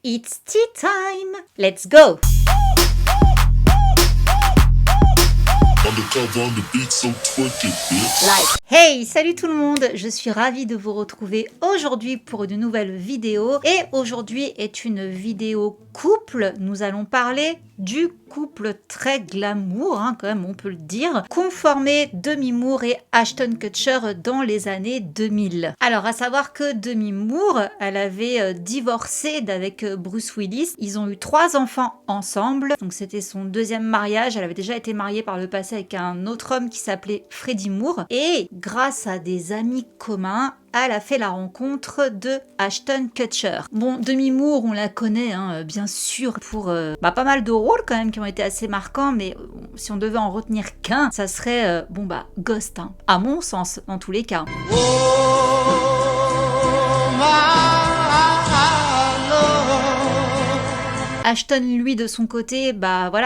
It's tea time! Let's go! Hey, salut tout le monde, je suis ravie de vous retrouver aujourd'hui pour une nouvelle vidéo. Et aujourd'hui est une vidéo couple. Nous allons parler du couple très glamour, quand même on peut le dire, conformé Demi Moore et Ashton Kutcher dans les années 2000. Alors à savoir que Demi Moore, elle avait divorcé d'avec Bruce Willis. Ils ont eu 3 enfants ensemble, donc c'était son deuxième mariage. Elle avait déjà été mariée par le passé avec un autre homme qui s'appelait Freddie Moore. Et grâce à des amis communs, elle a fait la rencontre de Ashton Kutcher. Bon, Demi Moore, on la connaît, bien sûr, pour pas mal de rôles quand même qui ont été assez marquants, mais si on devait en retenir qu'un, ça serait, Ghost, à mon sens, dans tous les cas. Ashton, lui, de son côté,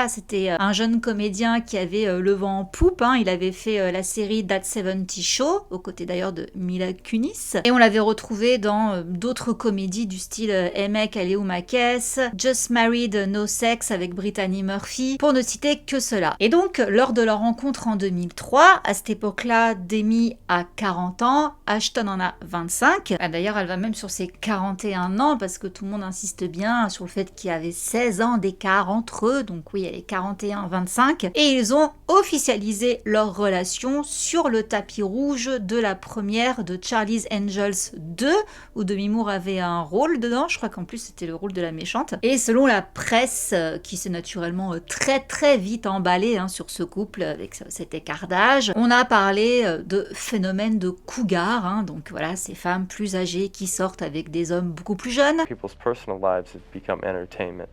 c'était un jeune comédien qui avait le vent en poupe. Il avait fait la série That 70 Show, aux côtés d'ailleurs de Mila Kunis. Et on l'avait retrouvé dans d'autres comédies du style Emek Aleumakes, Just Married No Sex avec Brittany Murphy, pour ne citer que cela. Et donc, lors de leur rencontre en 2003, à cette époque-là, Demi a 40 ans, Ashton en a 25. D'ailleurs, elle va même sur ses 41 ans, parce que tout le monde insiste bien sur le fait qu'il y avait 16 ans d'écart entre eux, donc oui, elle est 41-25, et ils ont officialisé leur relation sur le tapis rouge de la première de Charlie's Angels 2, où Demi Moore avait un rôle dedans, je crois qu'en plus c'était le rôle de la méchante, et selon la presse, qui s'est naturellement très très vite emballée sur ce couple, avec cet écart d'âge, on a parlé de phénomène de cougar, donc voilà, ces femmes plus âgées qui sortent avec des hommes beaucoup plus jeunes. People's personal lives have become entertainment.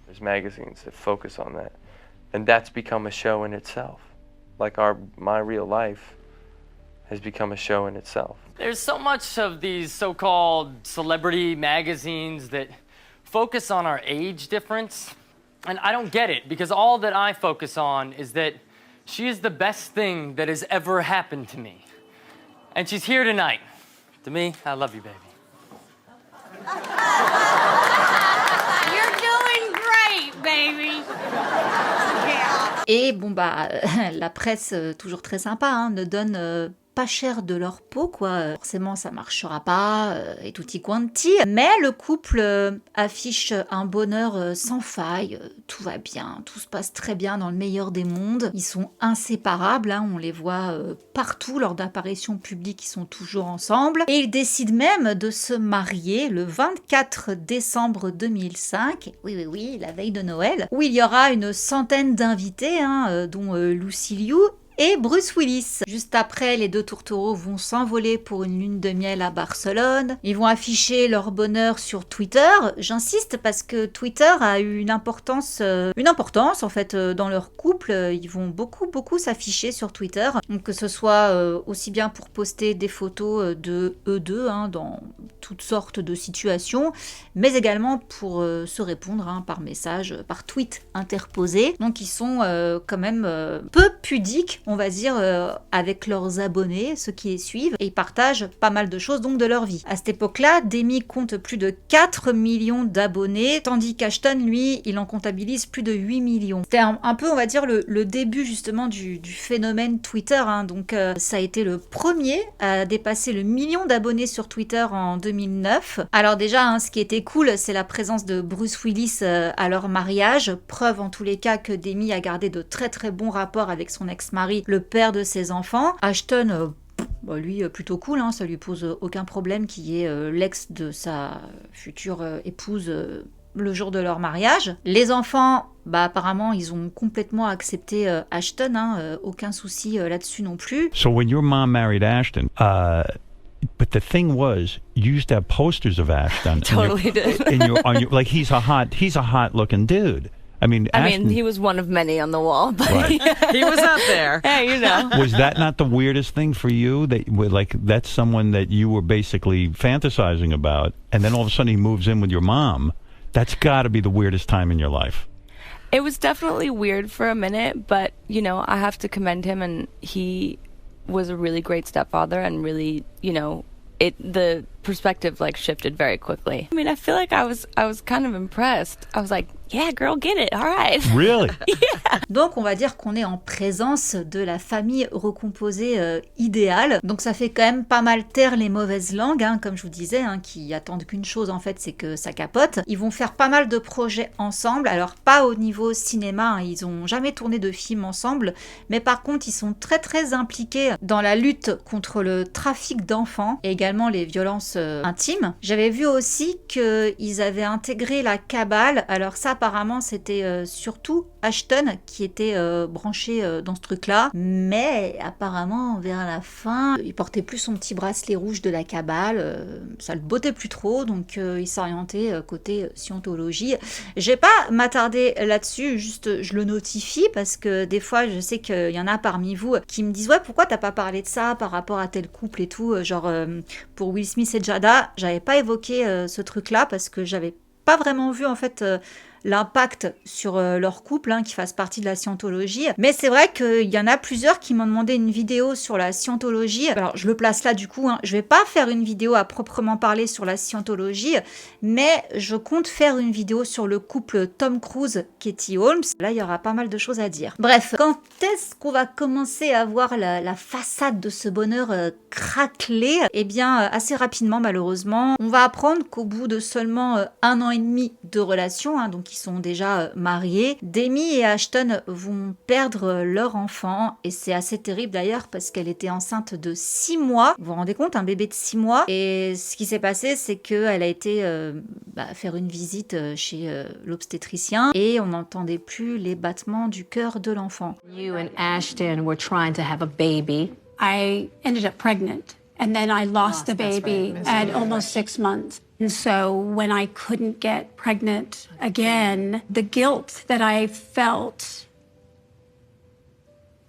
There's magazines that focus on that. And that's become a show in itself. Like my real life has become a show in itself. There's so much of these so-called celebrity magazines that focus on our age difference. And I don't get it, because all that I focus on is that she is the best thing that has ever happened to me. And she's here tonight. To me, I love you, baby. Baby. Et la presse, toujours très sympa, ne donne pas cher de leur peau, quoi. Forcément, ça marchera pas, et tutti quanti. Mais le couple affiche un bonheur sans faille. Tout va bien, tout se passe très bien dans le meilleur des mondes. Ils sont inséparables, on les voit partout lors d'apparitions publiques, ils sont toujours ensemble. Et ils décident même de se marier le 24 décembre 2005. Oui, la veille de Noël, où il y aura une centaine d'invités, dont Lucy Liu et Bruce Willis. Juste après, les deux tourtereaux vont s'envoler pour une lune de miel à Barcelone. Ils vont afficher leur bonheur sur Twitter. J'insiste parce que Twitter a eu une importance en fait dans leur couple. Ils vont beaucoup s'afficher sur Twitter. Donc que ce soit aussi bien pour poster des photos de eux deux dans toutes sortes de situations, mais également pour se répondre par message, par tweet interposé. Donc ils sont quand même peu pudiques, on va dire, avec leurs abonnés, ceux qui les suivent, et ils partagent pas mal de choses donc de leur vie. À cette époque-là, Demi compte plus de 4 millions d'abonnés, tandis qu'Ashton, lui, il en comptabilise plus de 8 millions. C'était un peu, on va dire, le début justement du phénomène Twitter, donc ça a été le premier à dépasser le million d'abonnés sur Twitter en 2009. Alors déjà, ce qui était cool, c'est la présence de Bruce Willis à leur mariage, preuve en tous les cas que Demi a gardé de très très bons rapports avec son ex-mari, le père de ses enfants. Ashton, lui, plutôt cool, ça lui pose aucun problème qu'il y ait l'ex de sa future épouse le jour de leur mariage. Les enfants, apparemment, ils ont complètement accepté Ashton, aucun souci là-dessus non plus. So when your mom married Ashton, but the thing was, you used to have posters of Ashton. Totally did. Like he's a hot looking dude. I mean, he was one of many on the wall, but right. he was up there. Hey, Was that not the weirdest thing for you? That's someone that you were basically fantasizing about, and then all of a sudden he moves in with your mom. That's got to be the weirdest time in your life. It was definitely weird for a minute, but, I have to commend him, and he was a really great stepfather and really, the perspective like shifted very quickly. I mean, I feel like I was kind of impressed. I was like, yeah, girl, get it. All right. Really? Donc on va dire qu'on est en présence de la famille recomposée idéale. Donc ça fait quand même pas mal taire les mauvaises langues, hein, comme je vous disais, hein, qui attendent qu'une chose en fait, c'est que ça capote. Ils vont faire pas mal de projets ensemble, alors pas au niveau cinéma, hein, ils ont jamais tourné de film ensemble, mais par contre ils sont très très impliqués dans la lutte contre le trafic d'enfants et également les violences intimes. J'avais vu aussi qu'ils avaient intégré la cabale, alors ça apparemment c'était surtout Ashton qui était branché dans ce truc-là, mais apparemment vers la fin, il portait plus son petit bracelet rouge de la cabale, ça le bottait plus trop, donc il s'orientait côté scientologie. Je vais pas m'attarder là-dessus, juste je le notifie parce que des fois je sais qu'il y en a parmi vous qui me disent ouais pourquoi t'as pas parlé de ça par rapport à tel couple et tout, genre pour Will Smith et Jada, j'avais pas évoqué ce truc-là parce que j'avais pas vraiment vu en fait l'impact sur leur couple qui fasse partie de la scientologie. Mais c'est vrai qu'il y en a plusieurs qui m'ont demandé une vidéo sur la scientologie. Alors je le place là du coup, je vais pas faire une vidéo à proprement parler sur la scientologie, mais je compte faire une vidéo sur le couple Tom Cruise, Katie Holmes. Là il y aura pas mal de choses à dire. Bref, quand est-ce qu'on va commencer à voir la façade de ce bonheur craquelé? Eh bien assez rapidement malheureusement. On va apprendre qu'au bout de seulement 1 an et demi de relation, donc ils sont déjà mariés, Demi et Ashton vont perdre leur enfant et c'est assez terrible d'ailleurs parce qu'elle était enceinte de 6 mois. Vous vous rendez compte, un bébé de 6 mois, et ce qui s'est passé c'est qu'elle a été faire une visite chez l'obstétricien et on n'entendait plus les battements du cœur de l'enfant. You and Ashton were trying to have a baby. I ended up pregnant. And then I lost the baby at almost 6 months. And so when I couldn't get pregnant again, the guilt that I felt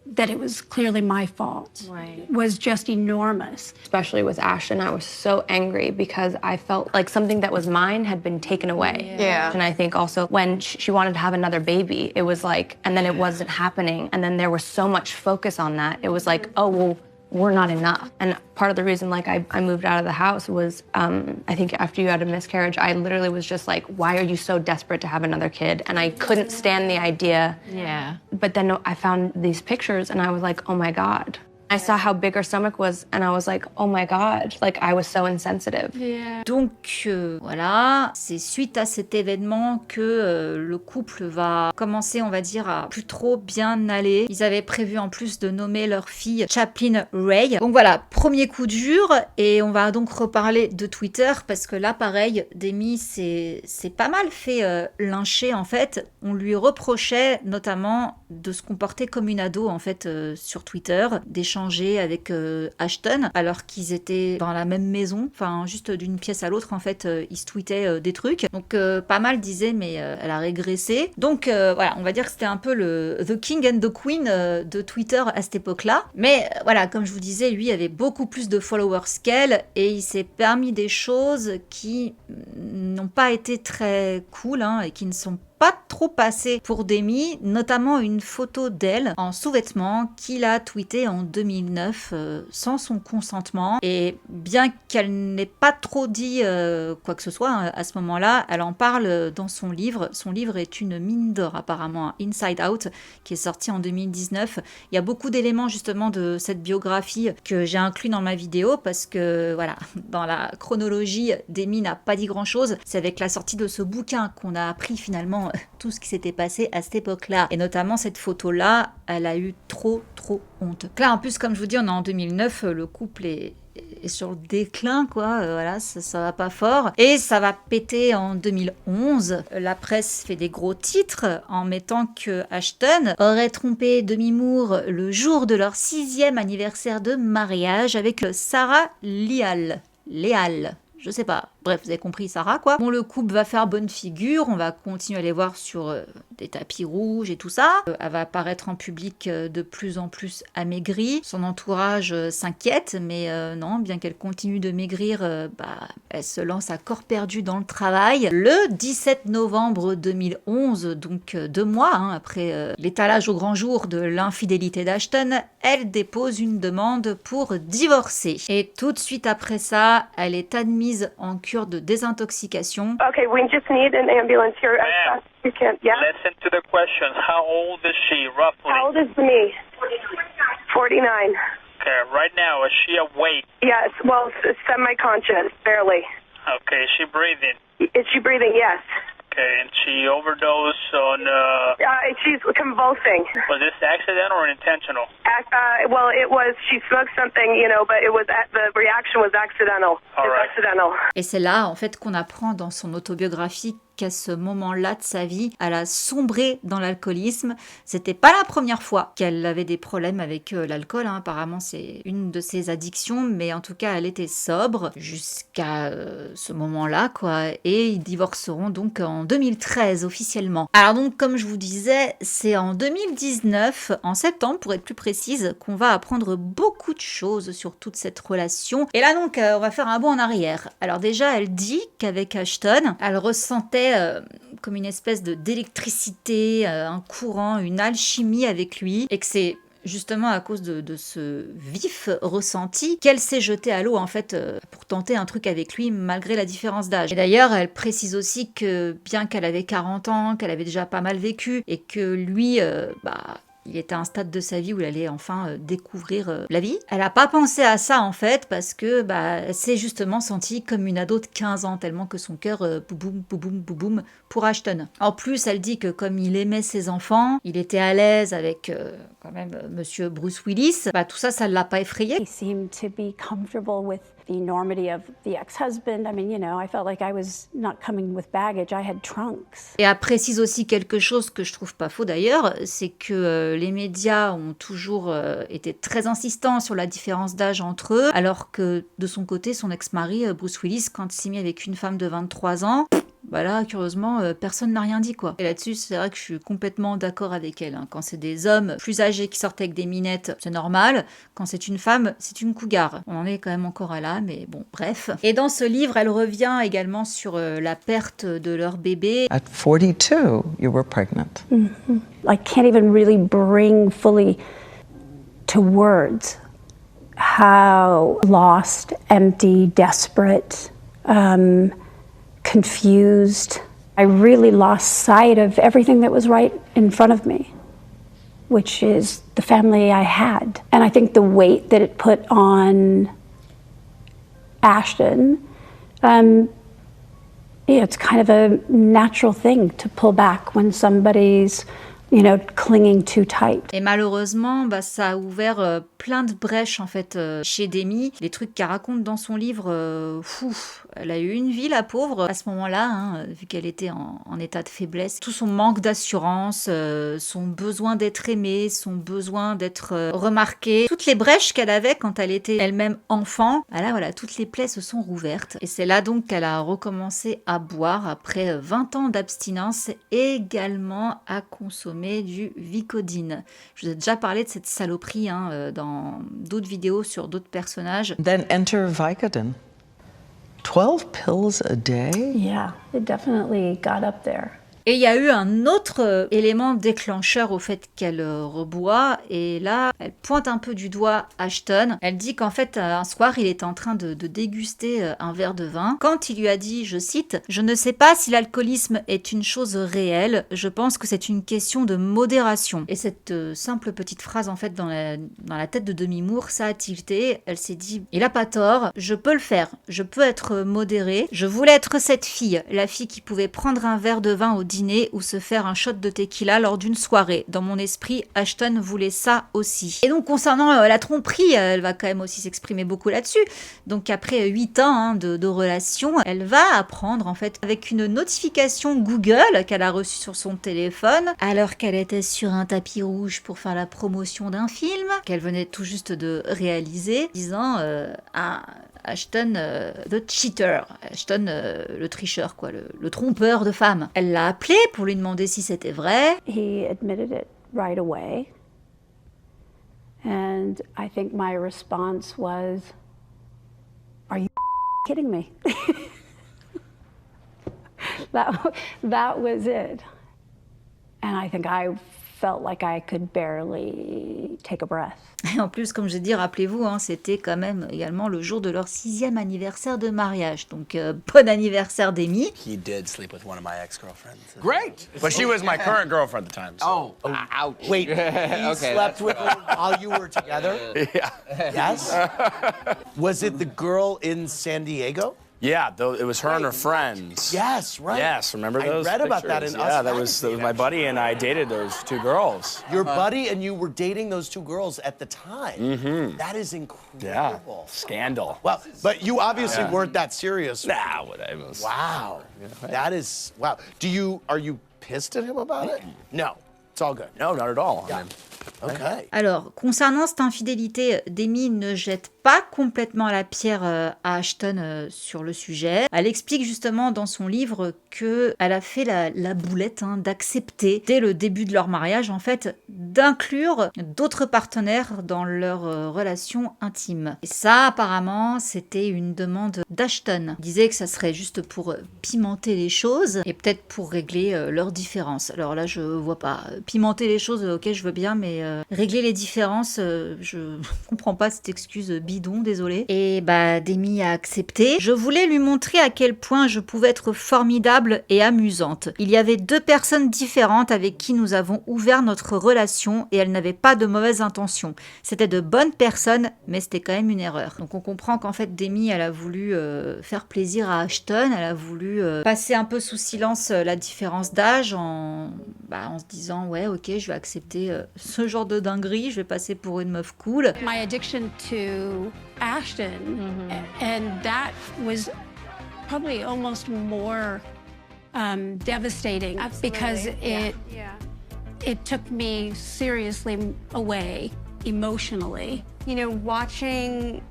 that it was clearly my fault was just enormous. Especially with Ashton, I was so angry because I felt like something that was mine had been taken away. Yeah. And I think also when she wanted to have another baby, it was like, and then it wasn't happening. And then there was so much focus on that. It was like, oh, well, we're not enough. And part of the reason like I moved out of the house was I think after you had a miscarriage, I literally was just like, why are you so desperate to have another kid? And I couldn't stand the idea. Yeah. But then I found these pictures and I was like, oh my God. I saw how big her stomach was and I was like, oh my God, like I was so insensitive. Yeah. Donc voilà, c'est suite à cet événement que le couple va commencer, on va dire, à plus trop bien aller. Ils avaient prévu en plus de nommer leur fille Chaplin Ray. Donc voilà, premier coup dur, et on va donc reparler de Twitter parce que là pareil, Demi c'est pas mal fait lyncher en fait. On lui reprochait notamment de se comporter comme une ado en fait sur Twitter, d'échanger avec Ashton alors qu'ils étaient dans la même maison, enfin juste d'une pièce à l'autre en fait, ils se tweetaient des trucs. Donc pas mal disaient mais elle a régressé. Donc voilà, on va dire que c'était un peu le The King and the Queen de Twitter à cette époque-là. Mais voilà, comme je vous disais, lui avait beaucoup plus de followers qu'elle et il s'est permis des choses qui n'ont pas été très cool et qui ne sont pas trop passé pour Demi, notamment une photo d'elle en sous-vêtements qu'il a tweeté en 2009 sans son consentement. Et bien qu'elle n'ait pas trop dit quoi que ce soit à ce moment-là, elle en parle dans son livre. Son livre est une mine d'or apparemment, Inside Out, qui est sorti en 2019. Il y a beaucoup d'éléments justement de cette biographie que j'ai inclus dans ma vidéo parce que voilà, dans la chronologie, Demi n'a pas dit grand-chose. C'est avec la sortie de ce bouquin qu'on a appris finalement tout ce qui s'était passé à cette époque-là. Et notamment cette photo-là, elle a eu trop honte. Là, en plus, comme je vous dis, on est en 2009, le couple est sur le déclin, quoi. Voilà, ça va pas fort. Et ça va péter en 2011. La presse fait des gros titres en mettant que Ashton aurait trompé Demi Moore le jour de leur 6e anniversaire de mariage avec Sarah Leal. Je sais pas. Bref, vous avez compris Sarah, quoi. Bon, le couple va faire bonne figure, on va continuer à les voir sur des tapis rouges et tout ça. Elle va apparaître en public de plus en plus amaigrie. Son entourage s'inquiète, mais non, bien qu'elle continue de maigrir, elle se lance à corps perdu dans le travail. Le 17 novembre 2011, donc 2 mois après l'étalage au grand jour de l'infidélité d'Ashton, elle dépose une demande pour divorcer. Et tout de suite après ça, elle est admise en cure de désintoxication. Okay, we just need an ambulance here as fast as we can. Yeah. Listen to the questions. How old is she, roughly? How old is me? 49. Okay, right now, is she awake? Yes, well, semi-conscious, barely. Okay, is she breathing? Is she breathing? Yes. Okay, and she overdosed on, She's convulsing. was this accidental or intentional? Well, it was, she smoked something, but it was, the reaction was accidental. All It's right. accidental. Et c'est là, en fait, qu'on apprend dans son autobiographie qu'à ce moment-là de sa vie, elle a sombré dans l'alcoolisme. C'était pas la première fois qu'elle avait des problèmes avec l'alcool. Apparemment, c'est une de ses addictions, mais en tout cas, elle était sobre jusqu'à ce moment-là, quoi. Et ils divorceront donc en 2013 officiellement. Alors donc, comme je vous disais, c'est en 2019, en septembre pour être plus précise, qu'on va apprendre beaucoup de choses sur toute cette relation. Et là donc, on va faire un bond en arrière. Alors déjà, elle dit qu'avec Ashton, elle ressentait comme une espèce d'électricité, un courant, une alchimie avec lui, et que c'est justement à cause de ce vif ressenti qu'elle s'est jetée à l'eau en fait pour tenter un truc avec lui malgré la différence d'âge. Et d'ailleurs, elle précise aussi que bien qu'elle avait 40 ans, qu'elle avait déjà pas mal vécu et que lui, il était à un stade de sa vie où il allait enfin découvrir la vie. Elle n'a pas pensé à ça en fait parce que elle s'est justement sentie comme une ado de 15 ans tellement que son cœur bouboum, bouboum, bouboum pour Ashton. En plus, elle dit que comme il aimait ses enfants, il était à l'aise avec quand même monsieur Bruce Willis, tout ça, ça ne l'a pas effrayé. He seemed to be comfortable with the enormity of the ex-husband. I mean, I felt like I was not coming with baggage. I had trunks. Et elle précise aussi quelque chose que je trouve pas faux d'ailleurs, c'est que les médias ont toujours été très insistants sur la différence d'âge entre eux, alors que de son côté, son ex-mari, Bruce Willis, quand il s'est mis avec une femme de 23 ans, là, curieusement, personne n'a rien dit, quoi. Et là-dessus, c'est vrai que je suis complètement d'accord avec elle. Quand c'est des hommes plus âgés qui sortent avec des minettes, c'est normal. Quand c'est une femme, c'est une cougar. On en est quand même encore à là, mais bon, bref. Et dans ce livre, elle revient également sur la perte de leur bébé. At 42, you were pregnant. I can't even really bring fully to words how lost, empty, desperate, confused. I really lost sight of everything that was right in front of me, which is the family I had. And I think the weight that it put on Ashton, it's kind of a natural thing to pull back when somebody's clinging too tight. Et malheureusement, ça a ouvert plein de brèches en fait chez Demi. Les trucs qu'elle raconte dans son livre, elle a eu une vie la pauvre à ce moment-là, vu qu'elle était en état de faiblesse. Tout son manque d'assurance, son besoin d'être aimée, son besoin d'être remarquée, toutes les brèches qu'elle avait quand elle était elle-même enfant, voilà, toutes les plaies se sont rouvertes. Et c'est là donc qu'elle a recommencé à boire après 20 ans d'abstinence et également à consommer du Vicodin. Je vous ai déjà parlé de cette saloperie dans d'autres vidéos sur d'autres personnages. Then enter Vicodin. 12 pills a day? Yeah, it definitely got up there. Et il y a eu un autre élément déclencheur au fait qu'elle reboit, et là, elle pointe un peu du doigt Ashton. Elle dit qu'en fait, un soir, il était en train de déguster un verre de vin, quand il lui a dit, je cite, « Je ne sais pas si l'alcoolisme est une chose réelle, je pense que c'est une question de modération. » Et cette simple petite phrase, en fait, dans la tête de Demi Moore, ça a tilté. Elle s'est dit, il a pas tort, je peux le faire, je peux être modérée. Je voulais être cette fille, la fille qui pouvait prendre un verre de vin au dîner ou se faire un shot de tequila lors d'une soirée. Dans mon esprit, Ashton voulait ça aussi. Et donc concernant la tromperie, elle va quand même aussi s'exprimer beaucoup là-dessus. Donc après 8 ans de relation, elle va apprendre en fait avec une notification Google qu'elle a reçue sur son téléphone alors qu'elle était sur un tapis rouge pour faire la promotion d'un film qu'elle venait tout juste de réaliser, disant Ashton the cheater, Ashton le tricheur, quoi, le trompeur de femmes. Elle l'a appelé pour lui demander si c'était vrai. He admitted it right away. And I think my response was, "Are you kidding me?" that was it. And I think I felt like I could barely take a breath. Et en plus, comme je dis, rappelez-vous, hein, c'était quand même également le jour de leur 6e anniversaire de mariage. Donc, bon anniversaire d'Amy. He did sleep with one of my ex-girlfriends. Great! But she was my current girlfriend at the time. So. Oh, ouch. Wait, he slept with her while you were together? Yeah. Yes? Was it the girl in San Diego? Yeah, it was her and her friends. Yes, right. Yes, remember those I read about that pictures? in Yeah, Us that was my buddy, and I dated those two girls. Your buddy and you were dating those two girls at the time. Mm-hmm. That is incredible. Yeah, scandal. Well, but you obviously weren't that serious. Nah, whatever. Wow. That is, wow. Are you pissed at him about it? No, it's all good. No, not at all. Yeah. Okay. Alors, concernant cette infidélité, Demi ne jette pas complètement la pierre à Ashton sur le sujet. Elle explique justement dans son livre qu'elle a fait la boulette d'accepter, dès le début de leur mariage, en fait, d'inclure d'autres partenaires dans leur relation intime. Et ça, apparemment, c'était une demande d'Ashton. Il disait que ça serait juste pour pimenter les choses et peut-être pour régler leurs différences. Alors là, je vois pas. Pimenter les choses, ok, je veux bien, mais régler les différences, je comprends pas cette excuse bidon, désolé. Et bah, Demi a accepté. Je voulais lui montrer à quel point je pouvais être formidable et amusante. Il y avait 2 personnes différentes avec qui nous avons ouvert notre relation et elles n'avaient pas de mauvaises intentions. C'était de bonnes personnes, mais c'était quand même une erreur. Donc on comprend qu'en fait, Demi, elle a voulu faire plaisir à Ashton, elle a voulu passer un peu sous silence la différence d'âge en se disant, ouais, ok, je vais accepter ce genre de dinguerie, je vais passer pour une meuf cool. My addiction to Ashton, and that was probably almost more devastating. Absolutely. Because it took me seriously away emotionally. You know, watching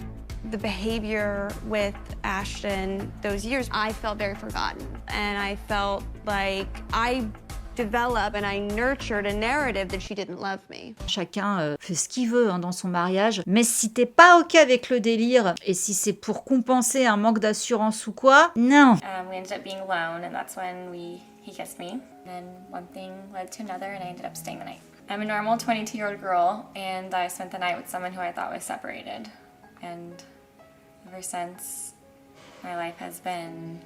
the behavior with Ashton those years, I felt very forgotten. And I felt like I developed and I nurtured a narrative that she didn't love me. Chacun fait ce qu'il veut dans son mariage, mais si t'es pas ok avec le délire et si c'est pour compenser un manque d'assurance ou quoi, non. We ended up being alone, and that's when he kissed me. And one thing led to another, and I ended up staying the night. I'm a normal 22-year-old girl, and I spent the night with someone who I thought was separated. And ever since, my life has been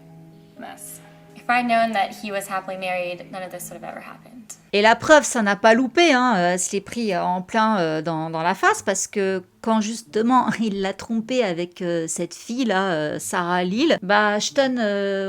a mess. If I'd known that he was happily married, none of this would have ever happened. Et la preuve, ça n'a pas loupé, elle se l'est pris en plein dans la face, parce que quand justement il l'a trompée avec cette fille-là, Sarah Lille, Ashton,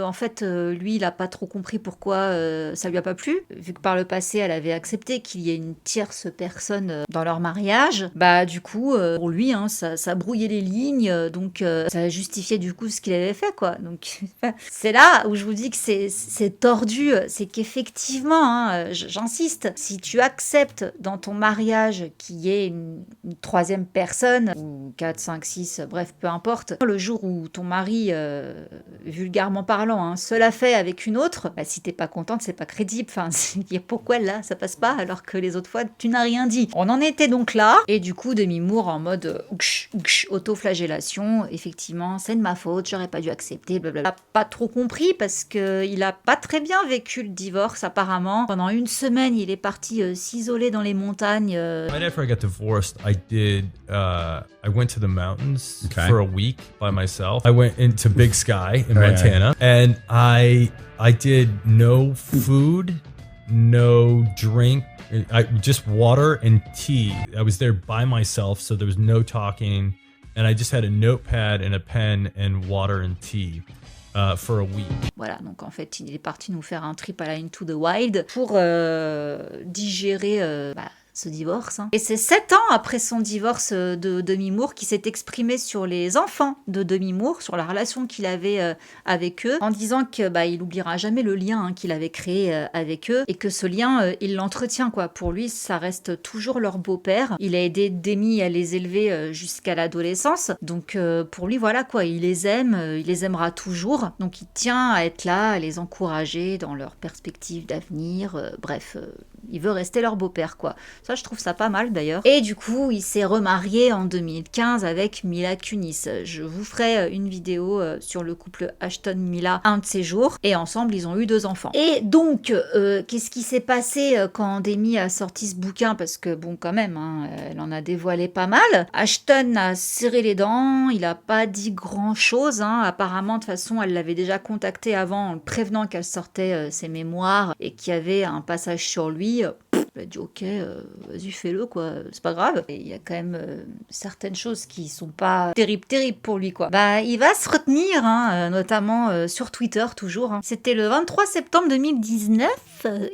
en fait, lui, il a pas trop compris pourquoi ça lui a pas plu, vu que par le passé, elle avait accepté qu'il y ait une tierce personne dans leur mariage. Du coup, pour lui, ça brouillait les lignes, donc ça justifiait du coup ce qu'il avait fait, quoi. Donc c'est là où je vous dis que c'est tordu, c'est qu'effectivement, j'insiste, si tu acceptes dans ton mariage qu'il y ait une 3e personne, ou 4, 5, 6, bref, peu importe, le jour où ton mari, vulgairement parlant, se l'a fait avec une autre, si t'es pas contente, c'est pas crédible. Enfin, pourquoi là, ça passe pas, alors que les autres fois, tu n'as rien dit. On en était donc là, et du coup, Demi Moore en mode auto-flagellation, effectivement, c'est de ma faute, j'aurais pas dû accepter, blablabla. Pas trop compris, parce qu'il a pas très bien vécu le divorce, apparemment. Pendant une semaine, il est parti s'isoler dans les montagnes. Right after I got divorced, I went to the mountains for a week by myself. I went into Big Sky in Montana, and I did no food, no drink, just water and tea. I was there by myself, so there was no talking, and I just had a notepad and a pen and water and tea. For a week. Voilà, donc en fait, il est parti nous faire un trip à la Into the Wild pour digérer ce divorce. Et c'est 7 ans après son divorce de Demi Moore qui s'est exprimé sur les enfants de Demi Moore, sur la relation qu'il avait avec eux, en disant que il n'oubliera jamais le lien qu'il avait créé avec eux et que ce lien, il l'entretient, quoi. Pour lui, ça reste toujours leur beau-père. Il a aidé Demi à les élever jusqu'à l'adolescence. Donc pour lui, voilà quoi, il les aime, il les aimera toujours. Donc il tient à être là, à les encourager dans leur perspective d'avenir. Bref, il veut rester leur beau-père, quoi. Ça, je trouve ça pas mal d'ailleurs. Et du coup, il s'est remarié en 2015 avec Mila Kunis. Je vous ferai une vidéo sur le couple Ashton-Mila un de ces jours. Et ensemble, ils ont eu 2 enfants. Et donc, qu'est-ce qui s'est passé quand Demi a sorti ce bouquin? Parce que bon, quand même, hein, elle en a dévoilé pas mal. Ashton a serré les dents, il a pas dit grand-chose. Hein. Apparemment, de toute façon, elle l'avait déjà contacté avant en le prévenant qu'elle sortait ses mémoires et qu'il y avait un passage sur lui. Il a dit ok, vas-y fais-le quoi, c'est pas grave. Et il y a quand même certaines choses qui sont pas terribles pour lui quoi. Il va se retenir, hein, notamment sur Twitter toujours. Hein. C'était le 23 septembre 2019.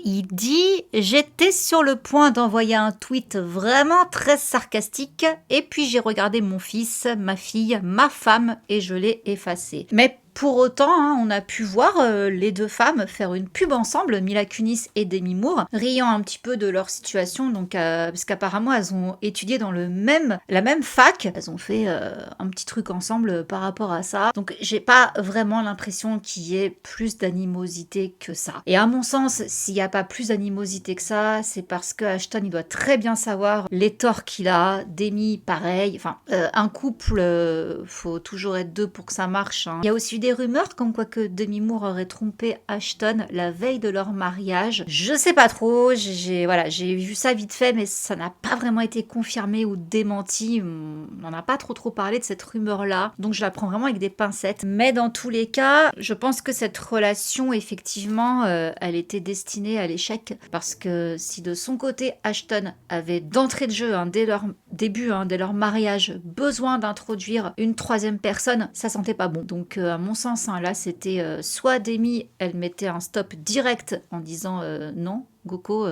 Il dit « J'étais sur le point d'envoyer un tweet vraiment très sarcastique et puis j'ai regardé mon fils, ma fille, ma femme et je l'ai effacé. » Mais pour autant, hein, on a pu voir les 2 femmes faire une pub ensemble, Mila Kunis et Demi Moore, riant un petit peu de leur situation, donc parce qu'apparemment elles ont étudié dans la même fac, elles ont fait un petit truc ensemble par rapport à ça. Donc j'ai pas vraiment l'impression qu'il y ait plus d'animosité que ça. Et à mon sens, s'il n'y a pas plus d'animosité que ça, c'est parce que Ashton il doit très bien savoir les torts qu'il a, Demi pareil. Enfin, un couple, faut toujours être 2 pour que ça marche. Hein. Il y a aussi des rumeurs comme quoi que Demi Moore aurait trompé Ashton la veille de leur mariage. Je sais pas trop, j'ai vu ça vite fait, mais ça n'a pas vraiment été confirmé ou démenti. On n'en a pas trop parlé de cette rumeur-là, donc je la prends vraiment avec des pincettes. Mais dans tous les cas, je pense que cette relation, effectivement, elle était destinée à l'échec, parce que si de son côté, Ashton avait d'entrée de jeu, hein, dès leur début, hein, dès leur mariage, besoin d'introduire une 3e personne, ça sentait pas bon. Donc à mon sens, hein, là c'était soit Demi, elle mettait un stop direct en disant non, Goko,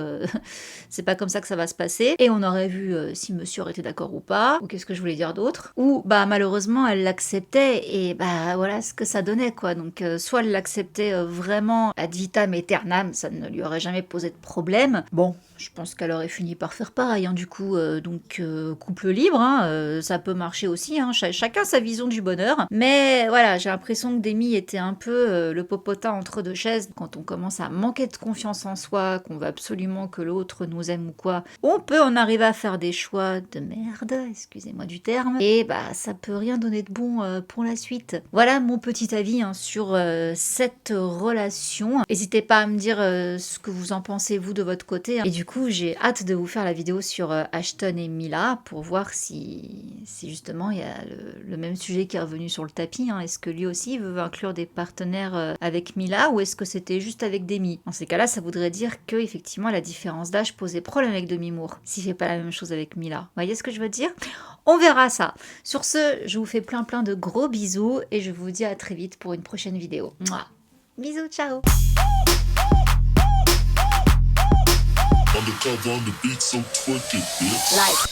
c'est pas comme ça que ça va se passer. Et on aurait vu si monsieur aurait été d'accord ou pas, ou qu'est-ce que je voulais dire d'autre. Ou malheureusement elle l'acceptait et voilà ce que ça donnait quoi. Donc soit elle l'acceptait vraiment ad vitam aeternam, ça ne lui aurait jamais posé de problème. Bon, je pense qu'elle aurait fini par faire pareil, hein, du coup. Donc couple libre, hein, ça peut marcher aussi, hein, chacun sa vision du bonheur. Mais voilà, j'ai l'impression que Demi était un peu le popotin entre 2 chaises. Quand on commence à manquer de confiance en soi, qu'on veut absolument que l'autre nous aime ou quoi, on peut en arriver à faire des choix de merde, excusez-moi du terme, et ça peut rien donner de bon pour la suite. Voilà mon petit avis, hein, sur cette relation. N'hésitez pas à me dire ce que vous en pensez vous de votre côté, hein. Et du coup j'ai hâte de vous faire la vidéo sur Ashton et Mila pour voir si justement il y a le même sujet qui est revenu sur le tapis, hein. Est-ce que lui aussi veut inclure des partenaires avec Mila, ou est-ce que c'était juste avec Demi? Dans ces cas-là, ça voudrait dire que effectivement la différence d'âge posait problème avec Demi Moore s'il fait pas la même chose avec Mila. Vous voyez ce que je veux dire? On verra ça. Sur ce, je vous fais plein de gros bisous et je vous dis à très vite pour une prochaine vidéo. Mouah. Bisous, ciao. Undercover on the beat, so twerk it, bitch. Like.